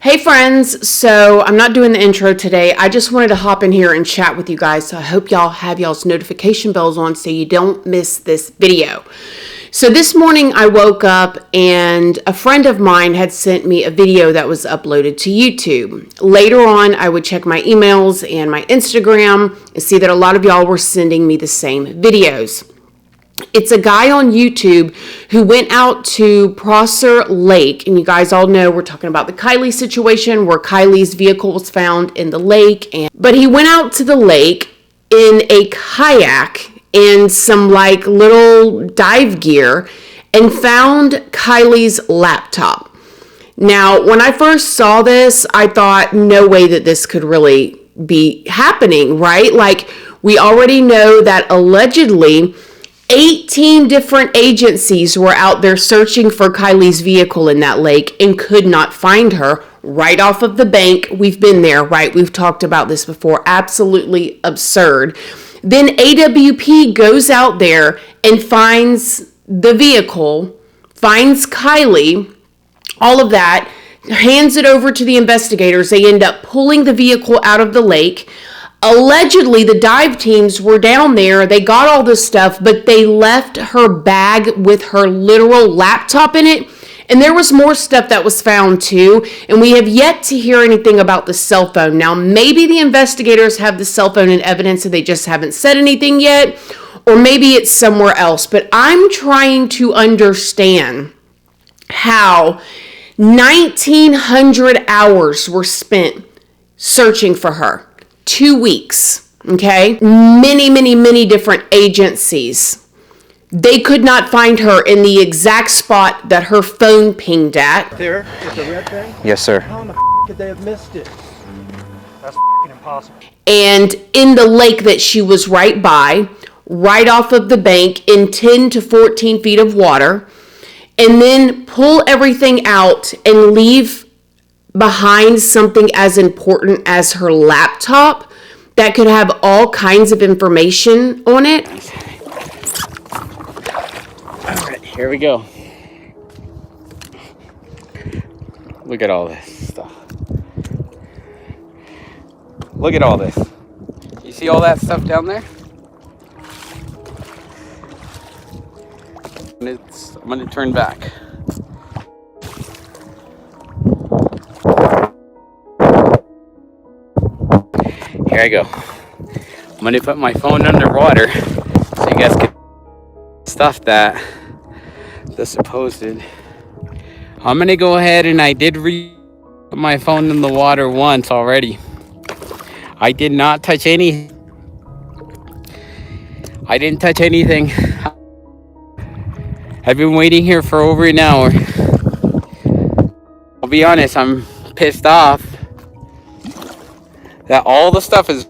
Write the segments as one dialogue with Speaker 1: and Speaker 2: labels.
Speaker 1: Hey friends, so I'm not doing the intro today. I just wanted to hop in here and chat with you guys. So I hope y'all have y'all's notification bells on so you don't miss this video. So this morning I woke up and a friend of mine had sent me a video that was uploaded to YouTube. Later on, I would check my emails and my Instagram and see that a lot of y'all were sending me the same videos. It's a guy on YouTube who went out to Prosser Lake, and you guys all know we're talking about the Kielys situation where Kielys' vehicle was found in the lake. But he went out to the lake in a kayak and some like little dive gear and found Kielys' laptop. Now, when I first saw this, I thought no way that this could really be happening, right? Like, we already know that allegedly 18 different agencies were out there searching for Kielys' vehicle in that lake and could not find her right off of the bank. We've been there, right? We've talked about this before. Absolutely absurd. Then AWP goes out there and finds the vehicle, finds Kiely, all of that, hands it over to the investigators. They end up pulling the vehicle out of the lake. Allegedly, the dive teams were down there. They got all this stuff, but they left her bag with her literal laptop in it. And there was more stuff that was found too. And we have yet to hear anything about the cell phone. Now, maybe the investigators have the cell phone in evidence and they just haven't said anything yet. Or maybe it's somewhere else. But I'm trying to understand how 1,900 hours were spent searching for her. 2 weeks, okay? Many different agencies. They could not find her in the exact spot that her phone pinged at.
Speaker 2: There, with the red thing?
Speaker 3: Yes, sir.
Speaker 2: How in the could they have missed it? That's impossible.
Speaker 1: And in the lake that she was right by, right off of the bank in 10 to 14 feet of water, and then pull everything out and leave behind something as important as her laptop that could have all kinds of information on it.
Speaker 3: All right, here we go. Look at all this stuff. Look at all this. You see all that stuff down there? I'm going to turn back. Here I go. I'm going to put my phone underwater so you guys can stuff that the supposed. I'm going to go ahead and I did put my phone in the water once already. I did not touch any. I didn't touch anything. I've been waiting here for over an hour. I'll be honest, I'm pissed off that all the stuff is.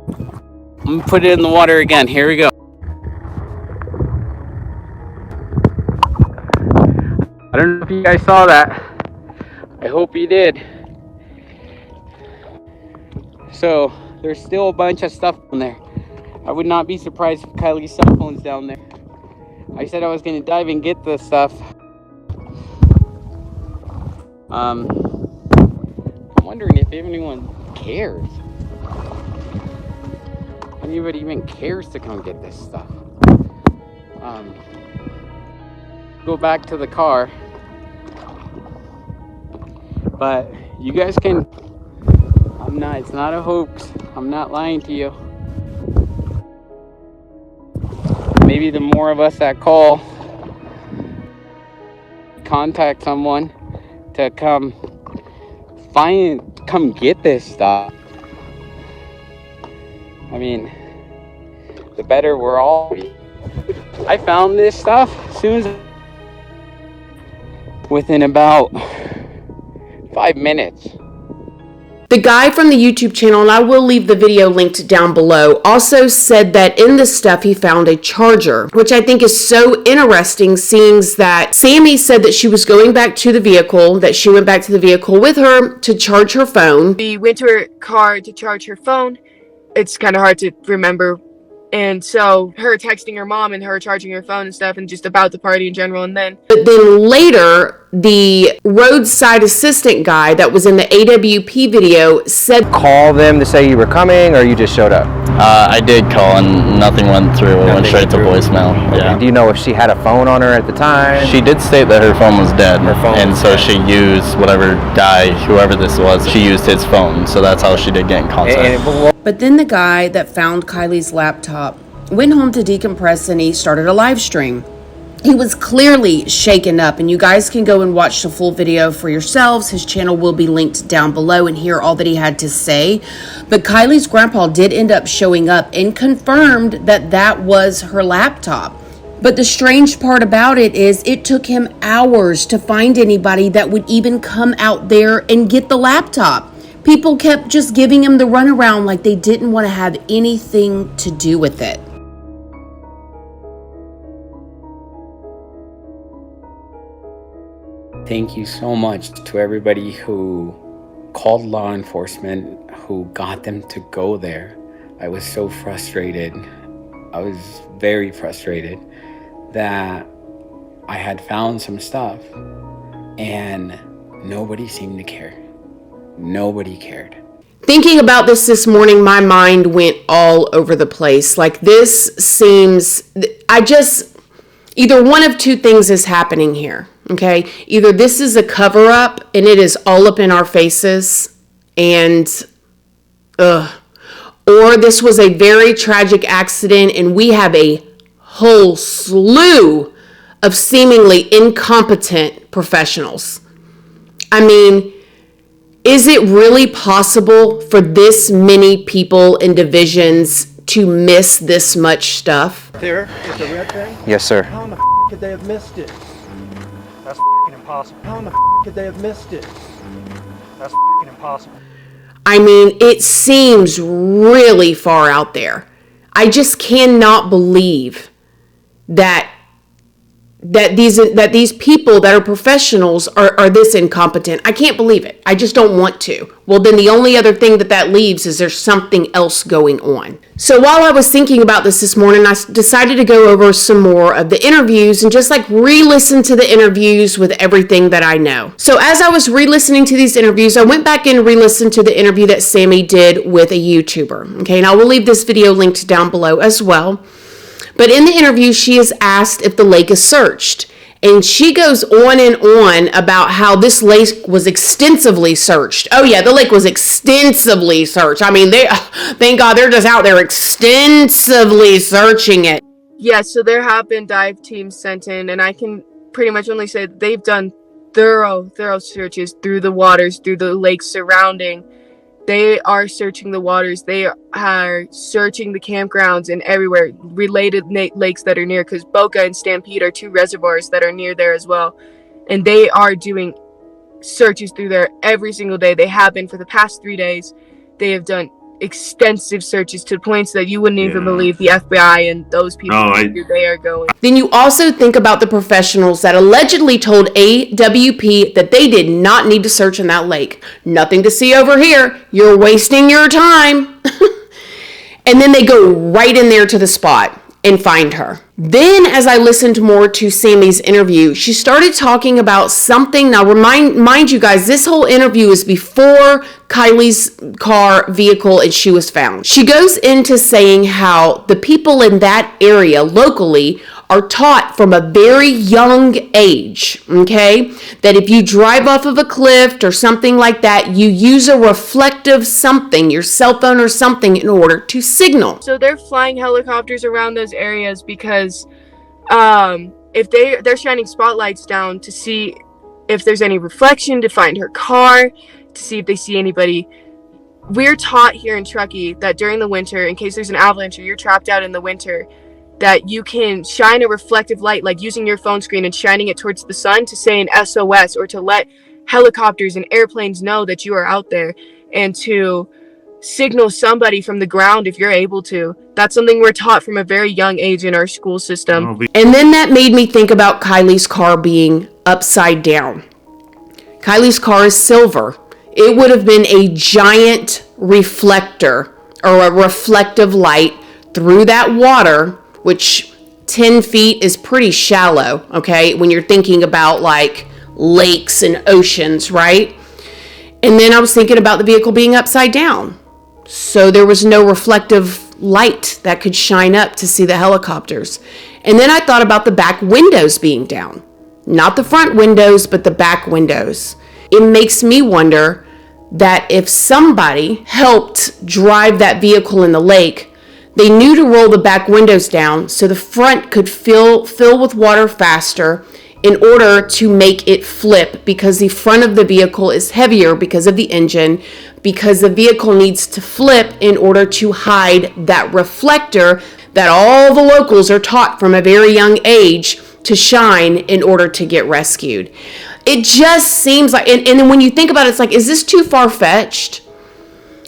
Speaker 3: I'm gonna put it in the water again. Here we go. I don't know if you guys saw that. I hope you did. So there's still a bunch of stuff in there. I would not be surprised if Kiely's cell phone's down there. I said I was gonna dive and get this stuff. I'm wondering if anyone cares. Anybody even cares to come get this stuff. Go back to the car. But you guys can. It's not a hoax. I'm not lying to you. Maybe the more of us that call, contact someone to come get this stuff. I mean, the better we're all. I found this stuff within about 5 minutes.
Speaker 1: The guy from the YouTube channel, and I will leave the video linked down below, also said that in this stuff he found a charger, which I think is so interesting, seeing that Sammy said that she was going back to the vehicle, that she went back to the vehicle with her to charge her phone.
Speaker 4: She went to her car to charge her phone. It's kind of hard to remember. And so her texting her mom and her charging her phone and stuff and just about the party in general. And then
Speaker 1: But then later, the roadside assistant guy that was in the AWP video said,
Speaker 2: Call them to say you were coming, or you just showed up?
Speaker 5: I did call and nothing went through. It went straight to voicemail. Yeah.
Speaker 2: Do you know if she had a phone on her at the time?
Speaker 5: She did state that her phone was dead, and so
Speaker 2: dead.
Speaker 5: she used whatever guy, whoever this was, she used his phone. So that's how she did get in contact.
Speaker 1: But then the guy that found Kiely's laptop went home to decompress and he started a live stream. He was clearly shaken up, and you guys can go and watch the full video for yourselves. His channel will be linked down below and hear all that he had to say. But Kiely's grandpa did end up showing up and confirmed that that was her laptop. But the strange part about it is it took him hours to find anybody that would even come out there and get the laptop. People kept just giving him the runaround like they didn't want to have anything to do with it.
Speaker 3: Thank you so much to everybody who called law enforcement, who got them to go there. I was so frustrated. I was very frustrated that I had found some stuff and nobody seemed to care. Nobody cared.
Speaker 1: Thinking about this morning, my mind went all over the place. Like, this seems, either one of two things is happening here, okay? Either this is a cover-up and it is all up in our faces and, or this was a very tragic accident and we have a whole slew of seemingly incompetent professionals. I mean, is it really possible for this many people in divisions to miss this much stuff?
Speaker 2: There is the red thing? Yes, sir.
Speaker 6: How in the could they have missed it?
Speaker 2: That's impossible.
Speaker 6: How in the could they have missed it?
Speaker 2: That's impossible.
Speaker 1: I mean, it seems really far out there. I just cannot believe that these people that are professionals are this incompetent. I can't believe it. I just don't want to. Well, then the only other thing that leaves is there's something else going on. So while I was thinking about this morning, I decided to go over some more of the interviews and just like re-listen to the interviews with everything that I know. So as I was re-listening to these interviews, I went back and re-listened to the interview that Sammy did with a YouTuber. Okay, and I will leave this video linked down below as well. But in the interview, she is asked if the lake is searched. And she goes on and on about how this lake was extensively searched. Oh yeah, the lake was extensively searched. I mean, thank God they're just out there extensively searching it.
Speaker 4: Yeah, so there have been dive teams sent in, and I can pretty much only say that they've done thorough searches through the waters, through the lakes surrounding. They are searching the waters. They are searching the campgrounds and everywhere, related lakes that are near, because Boca and Stampede are two reservoirs that are near there as well. And they are doing searches through there every single day. They have been for the past 3 days. They have done extensive searches to points that you wouldn't even believe the FBI and those people they are going.
Speaker 1: Then you also think about the professionals that allegedly told AWP that they did not need to search in that lake. Nothing to see over here. You're wasting your time. And then they go right in there to the spot and find her. Then as I listened more to Sammy's interview, she started talking about something. Now mind you guys, this whole interview is before Kiely's vehicle and she was found. She goes into saying how the people in that area locally are taught from a very young age, okay, that if you drive off of a cliff or something like that, you use a reflective something, your cell phone or something, in order to signal.
Speaker 4: So they're flying helicopters around those areas because if they're shining spotlights down to see if there's any reflection, to find her car, to see if they see anybody. We're taught here in Truckee that during the winter, in case there's an avalanche or you're trapped out in the winter, that you can shine a reflective light, like using your phone screen and shining it towards the sun to say an SOS, or to let helicopters and airplanes know that you are out there, and to signal somebody from the ground if you're able to. That's something we're taught from a very young age in our school system.
Speaker 1: And then that made me think about Kiely's car being upside down. Kiely's car is silver. It would have been a giant reflector or a reflective light through that water, which 10 feet is pretty shallow, okay, when you're thinking about like lakes and oceans, right? And then I was thinking about the vehicle being upside down. So there was no reflective light that could shine up to see the helicopters. And then I thought about the back windows being down. Not the front windows, but the back windows. It makes me wonder that if somebody helped drive that vehicle in the lake, they knew to roll the back windows down so the front could fill with water faster in order to make it flip, because the front of the vehicle is heavier because of the engine, because the vehicle needs to flip in order to hide that reflector that all the locals are taught from a very young age to shine in order to get rescued. It just seems like, and then when you think about it, it's like, is this too far-fetched?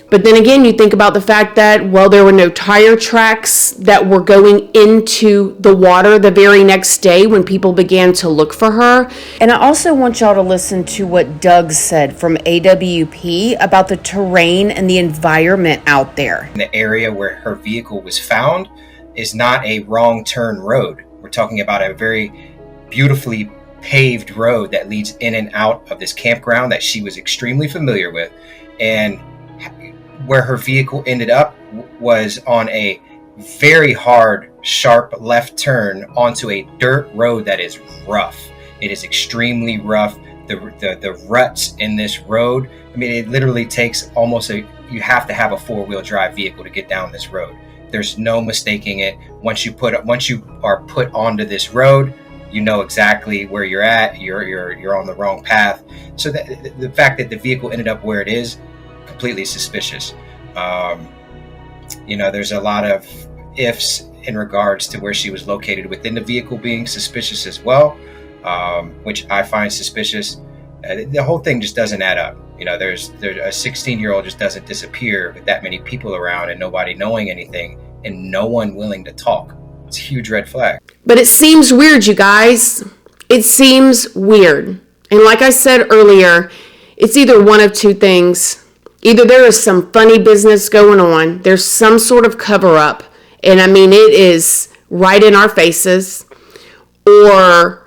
Speaker 1: But then again, you think about the fact that, well, there were no tire tracks that were going into the water the very next day when people began to look for her. And I also want y'all to listen to what Doug said from AWP about the terrain and the environment out there.
Speaker 7: The area where her vehicle was found is not a wrong turn road. We're talking about a very beautifully paved road that leads in and out of this campground that she was extremely familiar with. And where her vehicle ended up was on a very hard, sharp left turn onto a dirt road that is rough. It is extremely rough. The ruts in this road, I mean, it literally takes you have to have a 4-wheel drive vehicle to get down this road. There's no mistaking it. Once you are put onto this road, you know exactly where you're at. You're on the wrong path. So the fact that the vehicle ended up where it is, completely suspicious. There's a lot of ifs in regards to where she was located within the vehicle being suspicious as well, which I find suspicious. The whole thing just doesn't add up. There's a 16-year-old just doesn't disappear with that many people around and nobody knowing anything and no one willing to talk. It's a huge red flag.
Speaker 1: But it seems weird, you guys. It seems weird. And like I said earlier, it's either one of two things. Either there is some funny business going on, there's some sort of cover-up, and I mean it is right in our faces, or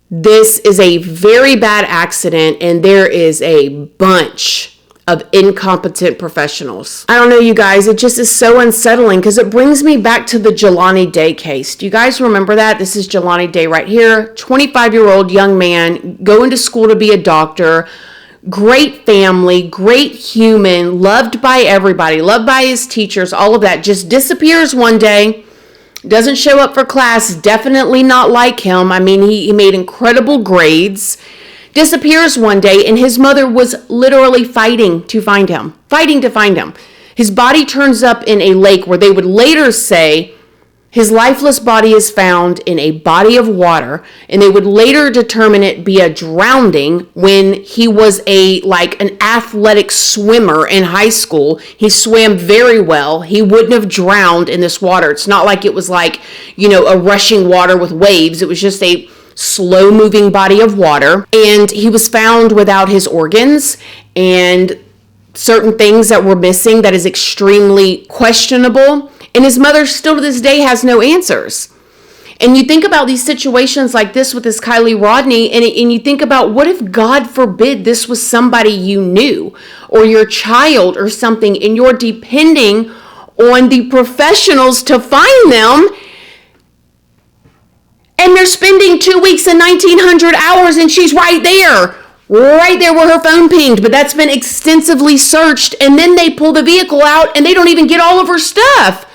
Speaker 1: this is a very bad accident and there is a bunch of incompetent professionals. I don't know, you guys, it just is so unsettling because it brings me back to the Jelani Day case. Do you guys remember that? This is Jelani Day right here, 25-year-old young man going to school to be a doctor. Great family, great human, loved by everybody, loved by his teachers, all of that. Just disappears one day, doesn't show up for class, definitely not like him. I mean, he made incredible grades, disappears one day, and his mother was literally fighting to find him. His body turns up in a lake where they would later say his lifeless body is found in a body of water, and they would later determine it be a drowning when he was an athletic swimmer in high school. He swam very well. He wouldn't have drowned in this water. It's not like it was a rushing water with waves. It was just a slow-moving body of water, and he was found without his organs and certain things that were missing that is extremely questionable. And his mother still to this day has no answers. And you think about these situations like this with this Kiely Rodni, and you think about, what if, God forbid, this was somebody you knew or your child or something, and you're depending on the professionals to find them, and they're spending 2 weeks and 1,900 hours, and she's right there where her phone pinged, but that's been extensively searched, and then they pull the vehicle out and they don't even get all of her stuff.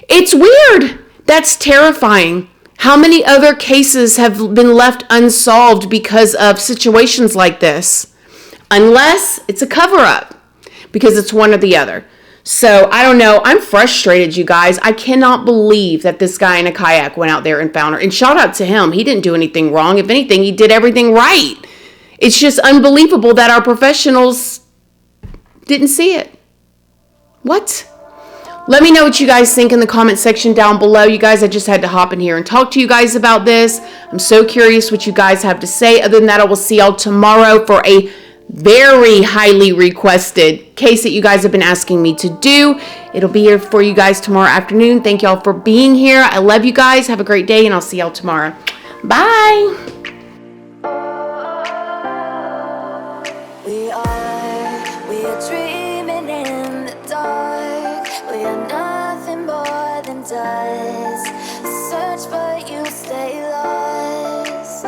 Speaker 1: It's weird. That's terrifying. How many other cases have been left unsolved because of situations like this? Unless it's a cover-up, because it's one or the other. So, I don't know. I'm frustrated, you guys. I cannot believe that this guy in a kayak went out there and found her. And shout out to him. He didn't do anything wrong. If anything, he did everything right. It's just unbelievable that our professionals didn't see it. What? Let me know what you guys think in the comment section down below. You guys, I just had to hop in here and talk to you guys about this. I'm so curious what you guys have to say. Other than that, I will see y'all tomorrow for a very highly requested case that you guys have been asking me to do. It'll be here for you guys tomorrow afternoon. Thank y'all for being here. I love you guys. Have a great day, and I'll see y'all tomorrow. Bye.
Speaker 8: We are dreaming in the dark. We are nothing more than dust. Search but you stay lost.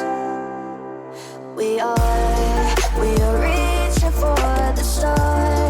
Speaker 8: We are